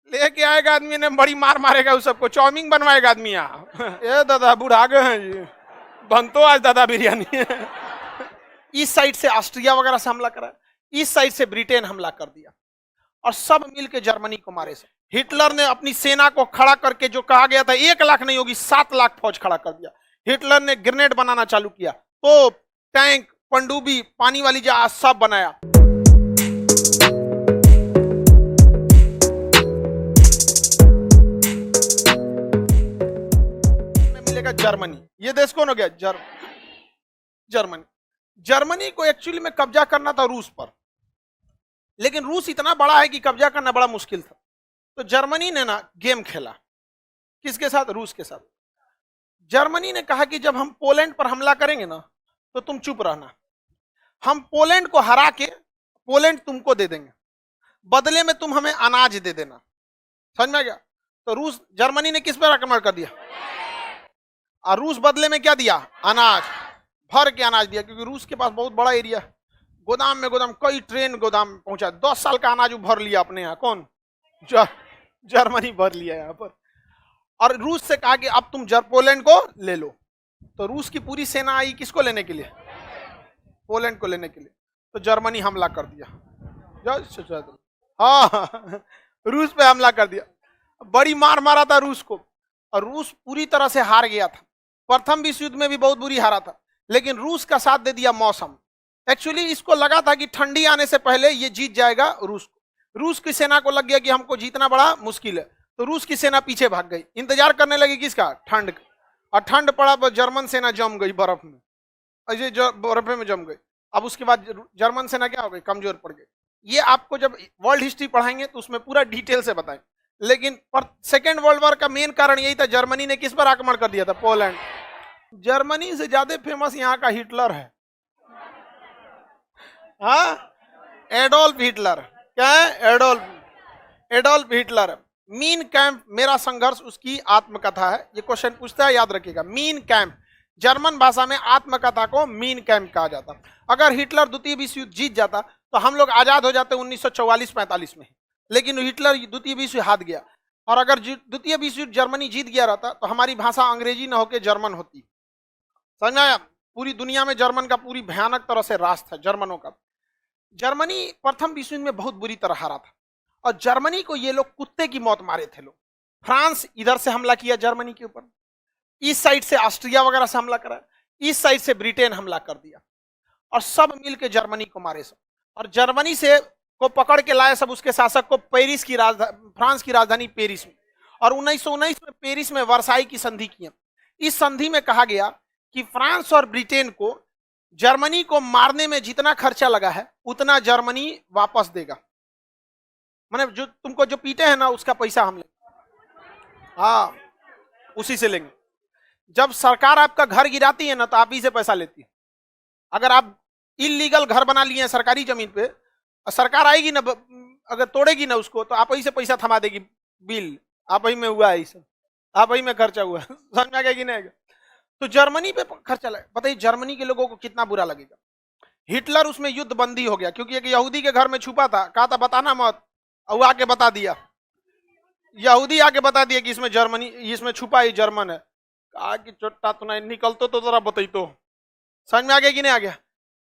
लेके आएगा आदमी ने, बड़ी मार मारेगा उस सबको, चाउमीन बनवाएगा आदमी यहाँ। ये दादा बुढ़ा गए हैं जी, बनतो आज दादा बिरयानी। इस साइड से ऑस्ट्रिया वगैरह से हमला करा, इस साइड से ब्रिटेन हमला कर दिया, और सब मिलके जर्मनी को मारे। हिटलर ने अपनी सेना को खड़ा करके, जो कहा गया था 1 लाख नहीं होगी 7 लाख फौज खड़ा कर दिया। हिटलर ने ग्रेनेड बनाना चालू किया, तोप, टैंक, पनडुब्बी, पानी वाली जहाज सब बनाया। मिलेगा जर्मनी, ये देश कौन हो गया? जर्मनी। जर्मनी को एक्चुअली में कब्जा करना था रूस पर, लेकिन रूस इतना बड़ा है कि कब्जा करना बड़ा मुश्किल था। तो जर्मनी ने ना गेम खेला, किसके साथ? रूस के साथ। जर्मनी ने कहा कि जब हम पोलैंड पर हमला करेंगे ना, तो तुम चुप रहना, हम पोलैंड को हरा के पोलैंड तुमको दे देंगे, बदले में तुम हमें अनाज दे देना। समझ में आ गया? तो जर्मनी ने किस पर आक्रमण कर दिया, और रूस बदले में क्या दिया? अनाज, भर के अनाज दिया, क्योंकि रूस के पास बहुत बड़ा एरिया, गोदाम में गोदाम, कई ट्रेन गोदाम पहुंचा, 10 साल का अनाज भर लिया अपने यहाँ। कौन? जर्मनी भर लिया यहाँ पर। और रूस से कहा कि अब तुम पोलैंड को ले लो। तो रूस की पूरी सेना आई किसको लेने के लिए? पोलैंड को लेने के लिए। तो जर्मनी हमला कर दिया, हाँ, रूस पे हमला कर दिया, बड़ी मार मारा था रूस को, और रूस पूरी तरह से हार गया था। प्रथम विश्व युद्ध में भी बहुत बुरी हारा था, लेकिन रूस का साथ दे दिया मौसम। एक्चुअली इसको लगा था कि ठंडी आने से पहले ये जीत जाएगा रूस को। रूस की सेना को लग गया कि हमको जीतना बड़ा मुश्किल है, तो रूस की सेना पीछे भाग गई, इंतजार करने लगी किसका? ठंड का। और ठंड पड़ा तो जर्मन सेना जम गई बर्फ में, ऐसे बर्फ में जम गई। अब उसके बाद जर्मन सेना क्या हो गई? कमजोर पड़ गई। ये आपको जब वर्ल्ड हिस्ट्री पढ़ाएंगे तो उसमें पूरा डिटेल से बताएंगे, लेकिन सेकेंड वर्ल्ड वॉर का मेन कारण यही था, जर्मनी ने किस पर आक्रमण कर दिया था? पोलैंड। जर्मनी से ज्यादा फेमस यहाँ का हिटलर है, हाँ, एडोल्फ हिटलर। क्या है? Adolf Hitler. मीन कैंप, मेरा संघर्ष, उसकी आत्मकथा है। ये क्वेश्चन पूछता है, याद रखिएगा। मीन कैंप, जर्मन भाषा में आत्मकथा को मीन कैंप कहा जाता। अगर हिटलर द्वितीय विश्व युद्ध जीत जाता तो हम लोग आजाद हो जाते 1944-45 में, लेकिन हिटलर द्वितीय विश्व हार गया। और अगर द्वितीय विश्व युद्ध जर्मनी जीत गया रहता तो हमारी भाषा अंग्रेजी न होकर जर्मन होती। समझा? पूरी दुनिया में जर्मन का पूरी भयानक तरह से राज था जर्मनों का। जर्मनी प्रथम विश्व युद्ध में बहुत बुरी तरह हारा था, और जर्मनी को ये लोग कुत्ते की मौत मारे थे लोग। फ्रांस इधर से हमला किया जर्मनी के ऊपर, इस साइड से ऑस्ट्रिया वगैरह से हमला करा, इस साइड से ब्रिटेन हमला कर दिया, और सब मिलके जर्मनी को मारे सब। और जर्मनी से को पकड़ के लाए सब उसके शासक को पेरिस की राजधानी, फ्रांस की राजधानी पेरिस में। और 1919 में पेरिस में वर्साई की संधि की। इस संधि में कहा गया कि फ्रांस और ब्रिटेन को जर्मनी को मारने में जितना खर्चा लगा है उतना जर्मनी वापस देगा। माने जो तुमको जो पीटे हैं ना, उसका पैसा हम लेंगे, हाँ, उसी से लेंगे। जब सरकार आपका घर गिराती है ना, तो आप ही से पैसा लेती है। अगर आप इलीगल घर बना लिए हैं सरकारी जमीन पे, सरकार आएगी ना, अगर तोड़ेगी ना उसको, तो आप ही से पैसा थमा देगी। बिल आप ही में हुआ है, सब आप ही में खर्चा हुआ है। समझ में आ गया कि नहीं? तो जर्मनी पे खर्चा लगा। बताइए जर्मनी के लोगों को कितना बुरा लगेगा। हिटलर उसमें युद्ध बंदी हो गया, क्योंकि एक यहूदी के घर में छुपा था, कहा था बताना मत, और आके बता दिया, यहूदी आके बता दिया कि इसमें जर्मनी, इसमें छुपा ही जर्मन है। कहा कि चोट्टा तो नहीं निकलतो तो जरा बताई। तो समझ में आ गया कि नहीं आ गया?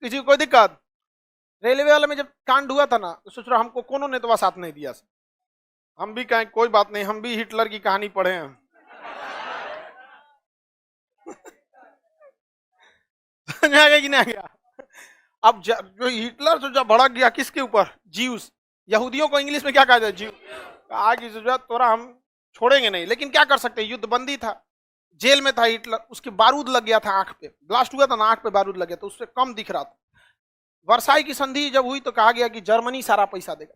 किसी को कोई दिक्कत? रेलवे वाले में जब कांड हुआ था ना, तो सोच रहा हमको कोनो ने तो साथ नहीं दिया, हम भी कहें कोई बात नहीं, हम भी हिटलर की कहानी पढ़े हैं। समझ में आ गया कि नहीं आ गया? अब जो हिटलर जो जब भड़क गया किसके ऊपर? ज्यूस। यहूदियों को इंग्लिश में क्या कहा जाए? ज्यू। कहा कि तोरा हम छोड़ेंगे नहीं, लेकिन क्या कर सकते, युद्ध बंदी था, जेल में था हिटलर, उसके बारूद लग गया था, आंख पे ब्लास्ट हुआ था ना, आंख पे बारूद लग गया, तो उससे कम दिख रहा था। वर्साई की संधि जब हुई तो कहा गया कि जर्मनी सारा पैसा देगा,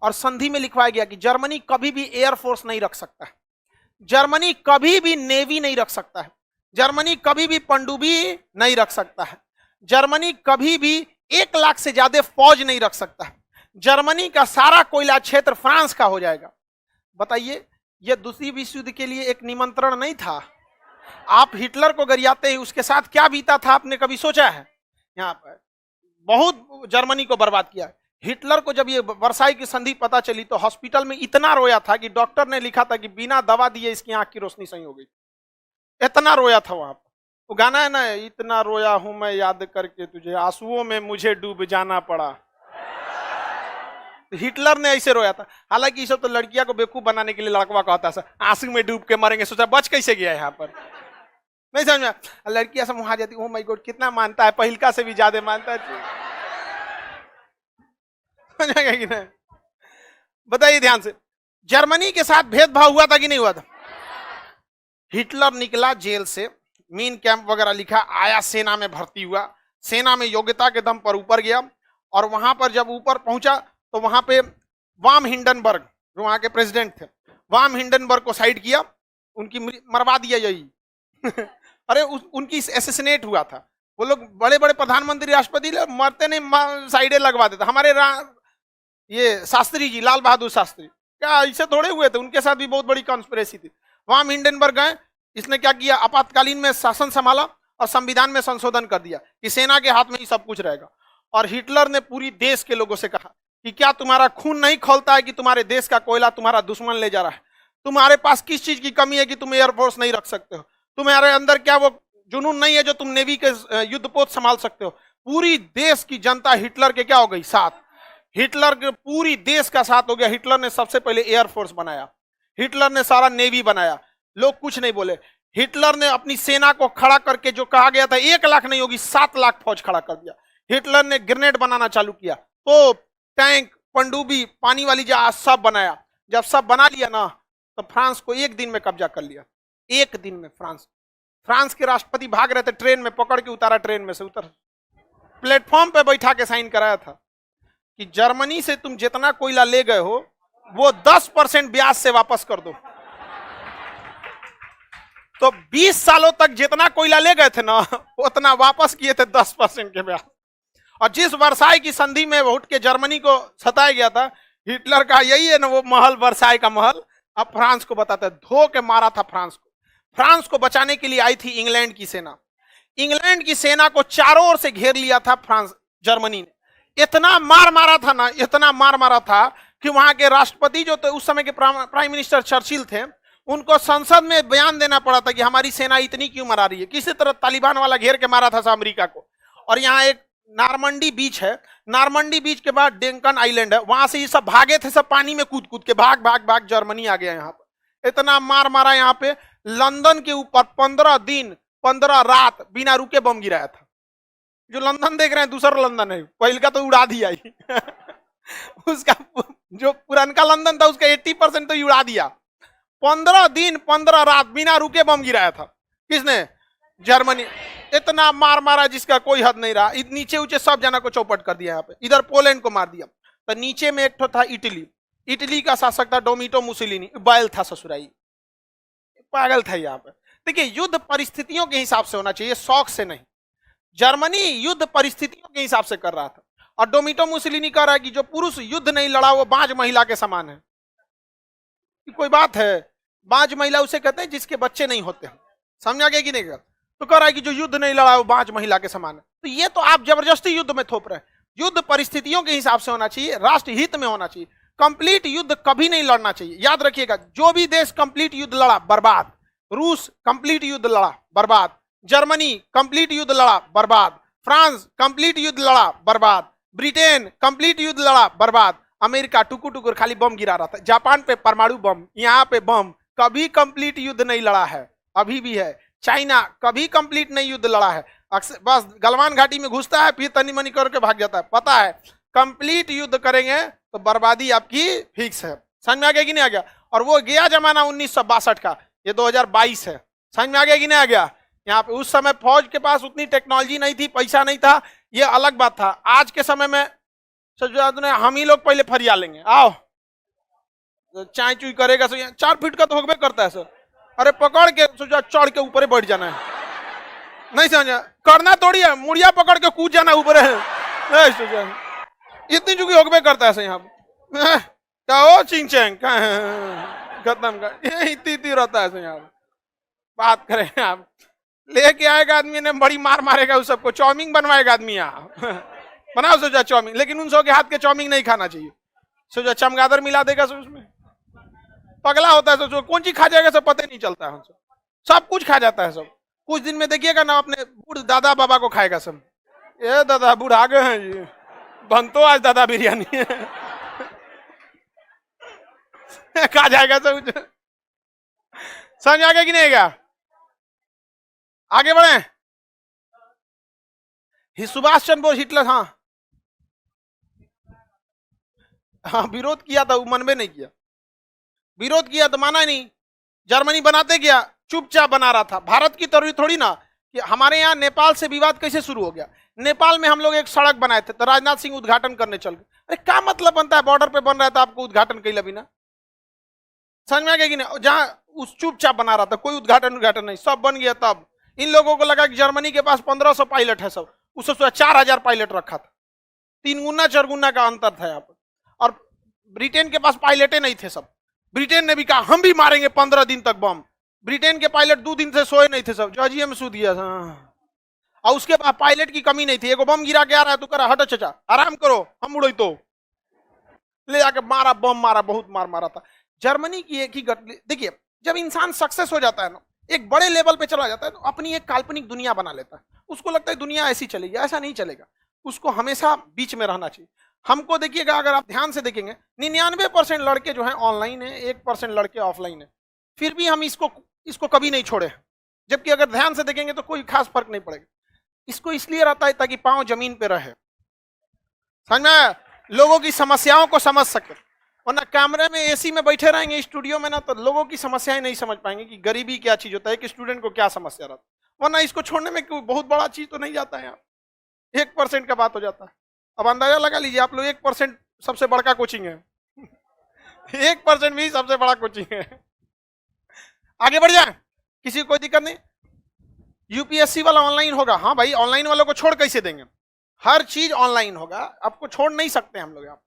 और संधि में लिखवाया गया कि जर्मनी कभी भी एयरफोर्स नहीं रख सकता है, जर्मनी कभी भी नेवी नहीं रख सकता है, जर्मनी कभी भी पनडुब्बी नहीं रख सकता है, जर्मनी कभी भी 1 लाख से ज्यादा फौज नहीं रख सकता है, जर्मनी का सारा कोयला क्षेत्र फ्रांस का हो जाएगा। बताइए, यह दूसरी विश्व युद्ध के लिए एक निमंत्रण नहीं था? आप हिटलर को गरियाते ही उसके साथ क्या बीता था, आपने कभी सोचा है? यहाँ पर बहुत जर्मनी को बर्बाद किया। हिटलर को जब ये वर्साई की संधि पता चली तो हॉस्पिटल में इतना रोया था कि डॉक्टर ने लिखा था कि बिना दवा दिए इसकी आंख की रोशनी सही हो गई। इतना रोया था वहां पर। वो गाना है ना, इतना रोया हूं मैं याद करके तुझे, आंसुओं में मुझे डूब जाना पड़ा। हिटलर ने ऐसे रोया था। हालांकि ये सब तो लड़कियां को बेवकूफ बनाने के लिए लड़कवा कहता है, आंसू में डूब के मरेंगे। सोचा बच कैसे गया यहाँ पर, नहीं समझ में। लड़कियां सब वहां जाती, ओ माय गॉड कितना मानता है, पहिलका से भी ज्यादा मानता है। कि नहीं? बताइए ध्यान से, जर्मनी के साथ भेदभाव हुआ था कि नहीं हुआ था? हिटलर निकला जेल से, मीन कैंप वगैरह लिखा, आया सेना में भर्ती हुआ, सेना में योग्यता के दम पर ऊपर गया, और वहां पर जब ऊपर पहुंचा तो वहां पे वाम हिंडनबर्ग जो वहां के प्रेसिडेंट थे, वाम हिंडनबर्ग को साइड किया, उनकी मरवा दिया यही। अरे उनकी एसेसिनेट हुआ था। वो लोग बड़े बड़े प्रधानमंत्री राष्ट्रपति मरते नहीं, साइडे लगवा देता। हमारे ये शास्त्री जी, लाल बहादुर शास्त्री, क्या ऐसे थोड़े हुए थे, उनके साथ भी बहुत बड़ी कॉन्स्पिरेसी थी। वाम हिंडनबर्ग गए, इसने क्या किया, आपातकालीन में शासन संभाला और संविधान में संशोधन कर दिया कि सेना के हाथ में ही सब कुछ रहेगा। और हिटलर ने पूरी देश के लोगों से कहा कि क्या तुम्हारा खून नहीं खौलता है कि तुम्हारे देश का कोयला तुम्हारा दुश्मन ले जा रहा है? तुम्हारे पास किस चीज की कमी है कि तुम एयरफोर्स नहीं रख सकते हो? तुम्हारे अंदर क्या वो जुनून नहीं है जो तुम नेवी के युद्धपोत संभाल सकते हो? पूरी देश की जनता हिटलर के क्या हो गई, साथ। हिटलर के पूरी देश का साथ हो गया। हिटलर ने सबसे पहले एयरफोर्स बनाया, हिटलर ने सारा नेवी बनाया, लोग कुछ नहीं बोले। हिटलर ने अपनी सेना को खड़ा करके, जो कहा गया था 1 लाख नहीं होगी 7 लाख फौज खड़ा कर दिया। हिटलर ने ग्रेनेड बनाना चालू किया, तो टैंक, पनडुब्बी, पानी वाली जहाज सब बनाया। जब सब बना लिया ना, तो फ्रांस को 1 दिन में कब्जा कर लिया। 1 दिन में फ्रांस के राष्ट्रपति भाग रहे थे, ट्रेन में पकड़ के उतारा, ट्रेन में से उतर, प्लेटफॉर्म पे बैठा के साइन कराया था कि जर्मनी से तुम जितना कोयला ले गए हो वो 10% ब्याज से वापस कर दो। तो 20 सालों तक जितना कोयला ले गए थे ना, उतना वापस किए थे 10% के ब्याज। और जिस वर्साई की संधि में उठ के जर्मनी को सताया गया था, हिटलर का यही है ना वो महल, वर्साई का महल, अब फ्रांस को बताता है, धो के मारा था फ्रांस को। फ्रांस को बचाने के लिए आई थी इंग्लैंड की सेना। इंग्लैंड की सेना को चारों ओर से घेर लिया था जर्मनी ने। इतना मार मारा था ना, इतना मार मारा था कि वहां के राष्ट्रपति जो थे उस समय के प्राइम मिनिस्टर चर्चिल थे, उनको संसद में बयान देना पड़ा था कि हमारी सेना इतनी क्यों मरा रही है। किसी तरह तालिबान वाला घेर के मारा था अमेरिका को। और यहाँ एक नारमंडी बीच है, नारमंडी बीच के बाद डेंकन आइलैंड है, वहां से ये सब भागे थे, सब पानी में कूद कूद के भाग भाग भाग जर्मनी आ गया। यहाँ पर इतना मार मारा, यहाँ पे लंदन के ऊपर 15 दिन 15 रात बिना रुके बम गिराया था। जो लंदन देख रहे हैं दूसरा लंदन है, पहले का तो उड़ा दिया ही। उसका जो पुरानका लंदन था उसका 80% तो उड़ा दिया। 15 दिन 15 रात बिना रुके बम गिराया था। किसने? जर्मनी। इतना मार मारा जिसका कोई हद नहीं रहा। नीचे ऊंचे सब जना को चौपट कर दिया। यहाँ पे इधर पोलैंड को मार दिया। तो नीचे में एक तो था इटली, इटली का शासक था डोमिटो मुसोलिनी, बैल था ससुराई, पागल था। यहाँ पे देखिए, युद्ध परिस्थितियों के हिसाब से होना चाहिए, शौक से नहीं। जर्मनी युद्ध परिस्थितियों के हिसाब से कर रहा था। और डोमिटो मुसोलिनी कह रहा है कि जो पुरुष युद्ध नहीं लड़ा वो बांझ महिला के समान है। कोई बात है? बांझ महिला उसे कहते हैं जिसके बच्चे नहीं होते हैं। समझा गया कि नहीं? तो कह रहा है कि जो युद्ध नहीं लड़ा वो बांझ महिला के समान है। तो ये तो आप जबरदस्ती युद्ध में थोप रहे हैं। युद्ध परिस्थितियों के हिसाब से होना चाहिए, राष्ट्र हित में होना चाहिए। कंप्लीट युद्ध कभी नहीं लड़ना चाहिए। याद रखिएगा, जो भी देश कंप्लीट युद्ध लड़ा बर्बाद। रूस कंप्लीट युद्ध लड़ा बर्बाद, जर्मनी कंप्लीट युद्ध लड़ा बर्बाद, फ्रांस कंप्लीट युद्ध लड़ा बर्बाद, ब्रिटेन कंप्लीट युद्ध लड़ा बर्बाद, अमेरिका टुकुर टुकुर खाली बम गिरा रहा था, जापान पे परमाणु बम, यहाँ पे बम, कभी कंप्लीट युद्ध नहीं लड़ा है, अभी भी है। चाइना कभी कंप्लीट नहीं युद्ध लड़ा है, अक्सर बस गलवान घाटी में घुसता है, फिर तनी मनी करके भाग जाता है। पता है कंप्लीट युद्ध करेंगे तो बर्बादी आपकी फिक्स है। समझ में आ गया कि नहीं आ गया? और वो गया जमाना 1962 का, ये 2022 है। समझ में आ गया कि नहीं आ गया? यहाँ पे उस समय फौज के पास उतनी टेक्नोलॉजी नहीं थी, पैसा नहीं था, ये अलग बात था। आज के समय में हम ही लोग पहले फरिया लेंगे, आओ चाय चुई करेगा, 4 फीट का तो होबे करता है सर। अरे पकड़ के सोचा चढ़ के ऊपर बैठ जाना है, नहीं समझा? करना थोड़ी है, मुड़िया पकड़ के कूद जाना ऊपर है, इतनी चुकी होबे करता है सर। यहाँ क्या हो चिंग चैंग खत्म कर, इतनी रहता है सर। यहाँ बात करें आप, लेके आएगा आदमी ने, बड़ी मार मारेगा उस सबको, चाउमीन बनवाएगा आदमी यहाँ। बनाओ सोचा चाउमीन, लेकिन उन 100 के हाथ के चाउमीन नहीं खाना चाहिए। सोचा चमगादड़ मिला देगा सब उसमें, पगला होता है सोचो, कौन चीज खा जाएगा सब पता नहीं चलता है, सब कुछ खा जाता है सब। कुछ दिन में देखिएगा ना अपने बूढ़ दादा बाबा को खाएगा सब, ये दादा बूढ़ आ गए हैं जी, बनतो आज दादा बिरयानी है खा जाएगा सब। समझ आ गया कि नहीं गया? आगे बढ़े। सुभाष चंद्र बोस हिटलर, हाँ हाँ विरोध किया था, वो मनबे नहीं किया, विरोध किया तो माना नहीं। जर्मनी बनाते गया, चुपचाप बना रहा था। भारत की तरह थोड़ी ना कि हमारे यहाँ नेपाल से विवाद कैसे शुरू हो गया। नेपाल में हम लोग एक सड़क बनाए थे तो राजनाथ सिंह उद्घाटन करने चल गए। अरे क्या मतलब बनता है, बॉर्डर पे बन रहा था आपको उद्घाटन कैला बिना? समझ में आ गया कि नहीं? जहां उस चुपचाप बना रहा था, कोई उद्घाटन नहीं, सब बन गया। तब इन लोगों को लगा कि जर्मनी के पास 1500 पायलट है, सब उससे 4000 पायलट रखा था, 3 गुना 4 गुना का अंतर था यहाँ पर। और ब्रिटेन के पास पायलटे नहीं थे सब। ब्रिटेन ने भी कहा हम भी मारेंगे 15 दिन तक बम। ब्रिटेन के पायलट 2 दिन से सोए नहीं थे सब, जजिए में सो दिया था। और उसके बाद पायलट की कमी नहीं थी। एगो बम गिरा के आ रहा है तो करा हटो चाचा आराम करो हम उड़े, तो ले जाके मारा, बम मारा, बहुत मार मारा था। जर्मनी की एक ही देखिए, जब इंसान सक्सेस हो जाता है ना, एक बड़े लेवल पे चला जाता है तो अपनी एक काल्पनिक दुनिया बना लेता है। उसको लगता है दुनिया ऐसी चलेगी, ऐसा नहीं चलेगा। उसको हमेशा बीच में रहना चाहिए। हमको देखिएगा, अगर आप ध्यान से देखेंगे 99% लड़के जो हैं ऑनलाइन है, 1% लड़के ऑफलाइन है, फिर भी हम इसको कभी नहीं छोड़े। जबकि अगर ध्यान से देखेंगे तो कोई खास फर्क नहीं पड़ेगा। इसको इसलिए रहता है ताकि पांव जमीन पे रहे, समझ में, लोगों की समस्याओं को समझ सके। वरना कैमरे में एसी में बैठे रहेंगे स्टूडियो में ना, तो लोगों की समस्याएं नहीं समझ पाएंगे कि गरीबी क्या चीज होता है, कि स्टूडेंट को क्या समस्या रहता है। वरना इसको छोड़ने में कोई बहुत बड़ा चीज तो नहीं जाता है, 1% का बात हो जाता है। अब अंदाजा लगा लीजिए आप लोग, 1% सबसे बड़का कोचिंग है 1% भी सबसे बड़ा कोचिंग है। आगे बढ़ जाए, किसी को कोई दिक्कत नहीं। यूपीएससी वाला ऑनलाइन होगा, हाँ भाई ऑनलाइन वालों को छोड़ कैसे देंगे? हर चीज ऑनलाइन होगा, आपको छोड़ नहीं सकते हम लोग। आप